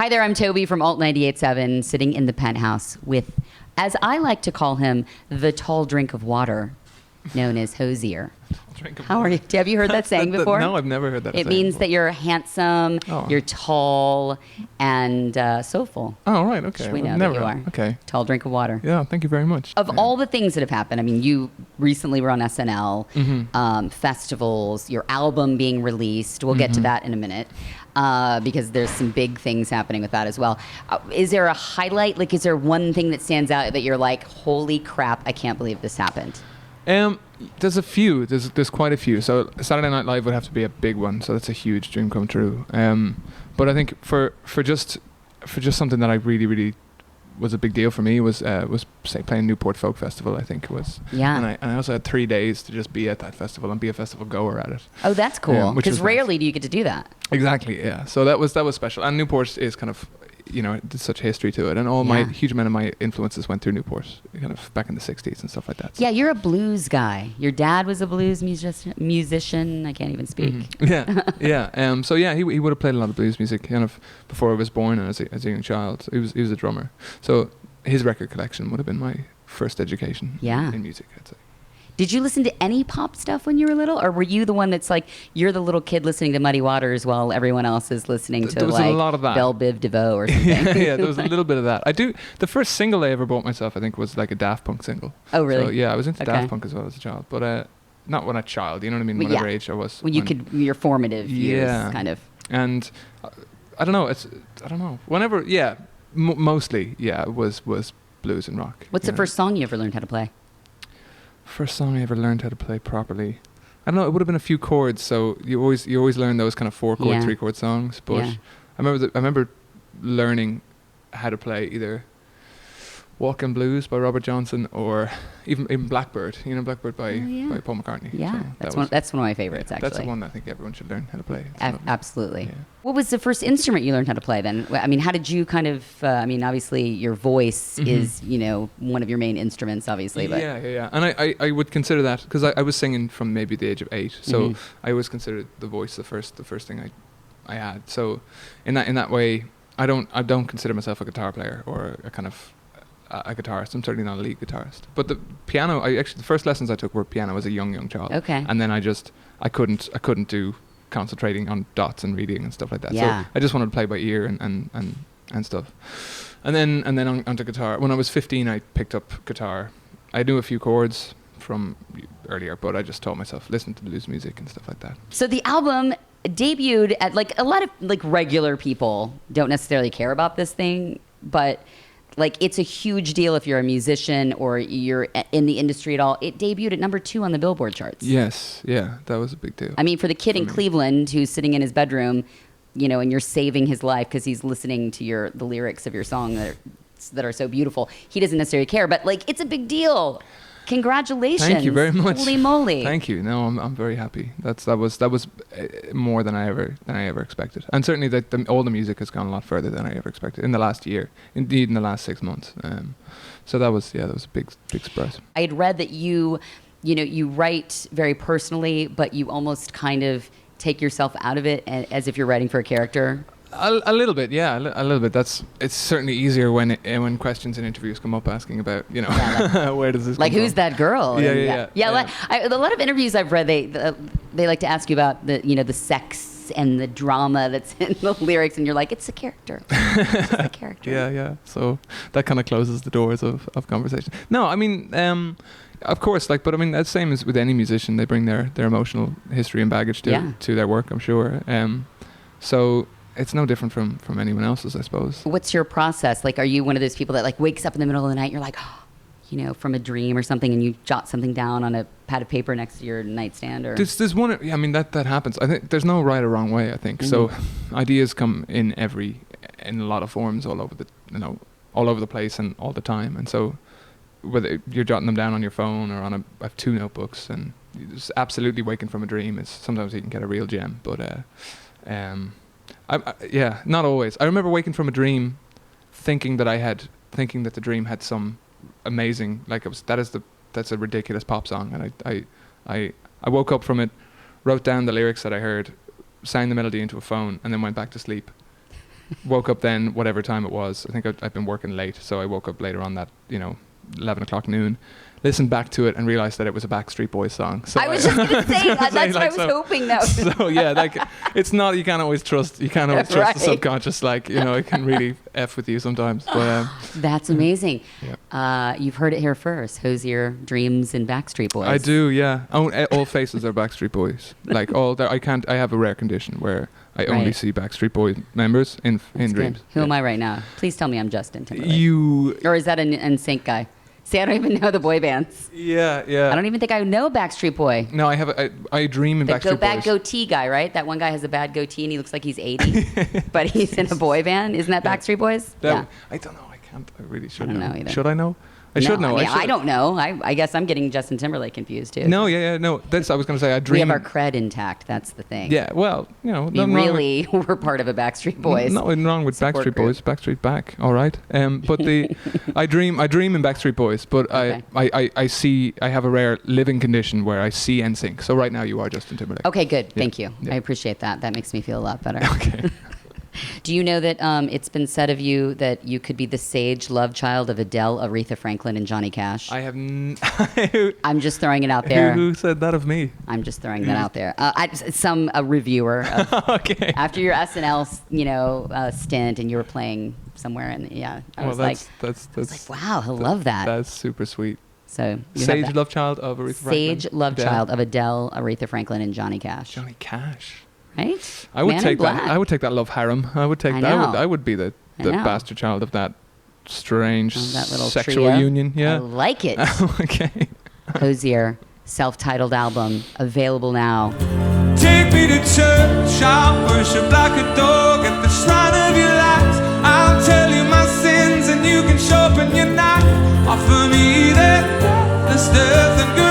Hi there, I'm Tobi from Alt 98.7, sitting in the penthouse with, as I like to call him, the tall drink of water, known as Hozier. How are you? Have you heard that saying before? No, I've never heard that saying. It means before. that you're handsome, you're tall, and soulful. Oh, right, okay. Which we know never, that you are. Okay. Tall drink of water. Yeah, thank you very much. Of all the things that have happened, I mean, you recently were on SNL, festivals, your album being released. We'll get to that in a minute. Because there's some big things happening with that as well. Is there a highlight? Like, is there one thing that stands out that you're like, holy crap, I can't believe this happened? There's a few. There's quite a few. So Saturday Night Live would have to be a big one. So that's a huge dream come true. But I think for just something that I really was a big deal for me was say playing Newport Folk Festival. I think it was. Yeah. And I also had 3 days to just be at that festival and be a festival goer at it. Oh, that's cool. Because rarely nice. do you get to do that. Exactly. Yeah. So that was special. And Newport is kind of, there's such history to it, and my huge amount of my influences went through Newport, kind of back in the '60s and stuff like that. So. Yeah, you're a blues guy. Your dad was a blues musician. I can't even speak. Yeah. So yeah, he would have played a lot of blues music kind of before I was born and as a young child. He was a drummer. So his record collection would have been my first education in music, I'd say. Did you listen to any pop stuff when you were little, or were you the one that's like, you're the little kid listening to Muddy Waters while everyone else is listening to like a lot of that. Belle Biv DeVoe or something? Yeah, there was a little bit of that. The first single I ever bought myself, I think, was like a Daft Punk single. Oh, really? So yeah, I was into Daft Punk as well as a child, but not when a child, you know what I mean? Whatever age I was. When your formative years, kind of. And I don't know. Whenever, mostly, it was blues and rock. What's the first song you ever learned how to play? First song I ever learned how to play properly. I don't know. It would have been a few chords. So you always learn those kind of 4-chord, 3-chord songs. But I remember learning how to play either Walkin' Blues by Robert Johnson or even Blackbird. You know Blackbird by Paul McCartney. Yeah, so that's one of my favorites. Actually, that's the one that I think everyone should learn how to play. Absolutely. Yeah. What was the first instrument you learned how to play then? I mean, how did you kind of? Obviously your voice is one of your main instruments, obviously. But Yeah. And I would consider that because I was singing from maybe the age of 8, so I always considered the voice the first thing I had. So in that way, I don't consider myself a guitar player or a kind of a guitarist. I'm certainly not a lead guitarist. But the piano, the first lessons I took were piano as a young child. Okay. And then I couldn't do concentrating on dots and reading and stuff like that. Yeah. So I just wanted to play by ear and stuff. And then onto guitar. When I was 15, I picked up guitar. I knew a few chords from earlier, but I just taught myself, listen to blues music and stuff like that. So the album debuted at a lot of regular people don't necessarily care about this thing, but it's a huge deal if you're a musician or you're in the industry at all. It debuted at number 2 on the Billboard charts. Yes, yeah, that was a big deal. I mean, for the kid in Cleveland who's sitting in his bedroom, and you're saving his life because he's listening to the lyrics of your song that are so beautiful. He doesn't necessarily care, but it's a big deal. Congratulations! Thank you very much. Holy moly! Thank you. No, I'm very happy. That was more than I ever expected, and certainly all the music has gone a lot further than I ever expected in the last year. Indeed, in the last 6 months. So that was a big surprise. I had read that you write very personally, but you almost kind of take yourself out of it as if you're writing for a character. A little bit, yeah, a little bit. It's certainly easier when questions in interviews come up asking about, where does this come who's from? that girl? Yeah. A lot of interviews I've read, they like to ask you about the sex and the drama that's in the lyrics, and you're like, it's a character. It's a character. Yeah. So that kind of closes the doors of conversation. No, I mean, of course, but I mean, that's the same as with any musician. They bring their emotional history and baggage to their work, I'm sure. So it's no different from anyone else's, I suppose. What's your process? Are you one of those people that wakes up in the middle of the night and you're like, from a dream or something, and you jot something down on a pad of paper next to your nightstand? Or there's one. I mean, that happens. I think there's no right or wrong way. I think so. Ideas come in a lot of forms all over the place and all the time. And so whether you're jotting them down on your phone or I have 2 notebooks, and just absolutely waking from a dream is sometimes you can get a real gem, but not always. I remember waking from a dream, thinking that the dream had some amazing, that's a ridiculous pop song, and I woke up from it, wrote down the lyrics that I heard, sang the melody into a phone, and then went back to sleep. woke up then, whatever time it was. I think I'd been working late, so I woke up later on that, 11 o'clock noon. Listened back to it and realized that it was a Backstreet Boys song. So I was just going to say that. That's what I was hoping that was. So yeah, like it's not. You can't always trust. You can't always trust the subconscious. Like it can really f with you sometimes. But that's amazing. Yeah. You've heard it here first. Hozier dreams in Backstreet Boys. I do. Yeah. All faces are Backstreet Boys. Like all. I can't. I have a rare condition where I only see Backstreet Boys members in dreams. Good. Who am I right now? Please tell me I'm Justin Timberlake. You. Or is that an NSYNC guy? See, I don't even know the boy bands. Yeah, yeah. I don't even think I know Backstreet Boy. No, I dream in Backstreet Boys. The bad goatee guy, right? That one guy has a bad goatee and he looks like he's 80, but he's in a boy band. Isn't that Backstreet Boys? Yeah. I don't know. I can't. I really should know. I don't know either. Should I know? I should know. I don't know. I guess I'm getting Justin Timberlake confused too. No, no. I was going to say I dream. We have our cred intact. That's the thing. Yeah, well, we we're part of a Backstreet Boys. Nothing wrong with Backstreet Boys. Backstreet back, all right. But I dream in Backstreet Boys. But okay. I have a rare living condition where I see NSYNC. So right now you are Justin Timberlake. Okay, good. Yeah. Thank you. Yeah. I appreciate that. That makes me feel a lot better. Okay. Do you know that it's been said of you that you could be the sage love child of Adele, Aretha Franklin, and Johnny Cash? I have. I'm just throwing it out there. Who said that of me? I'm just throwing that out there. A reviewer. Okay. After your SNL, stint, and you were playing somewhere, and I was like, wow, he'll love that. That's super sweet. So sage love child of Aretha Franklin. Sage love child of Adele, Aretha Franklin, and Johnny Cash. Johnny Cash. Right? I would take that. I would take that love harem. I would take that. I would be the bastard child of that strange that little sexual trio. union. Yeah. I like it. Okay. Hozier, self-titled album, available now. Take me to church, I'll worship like a dog at the shrine of your light. I'll tell you my sins and you can sharpen your knife. Offer me that, the earth and good.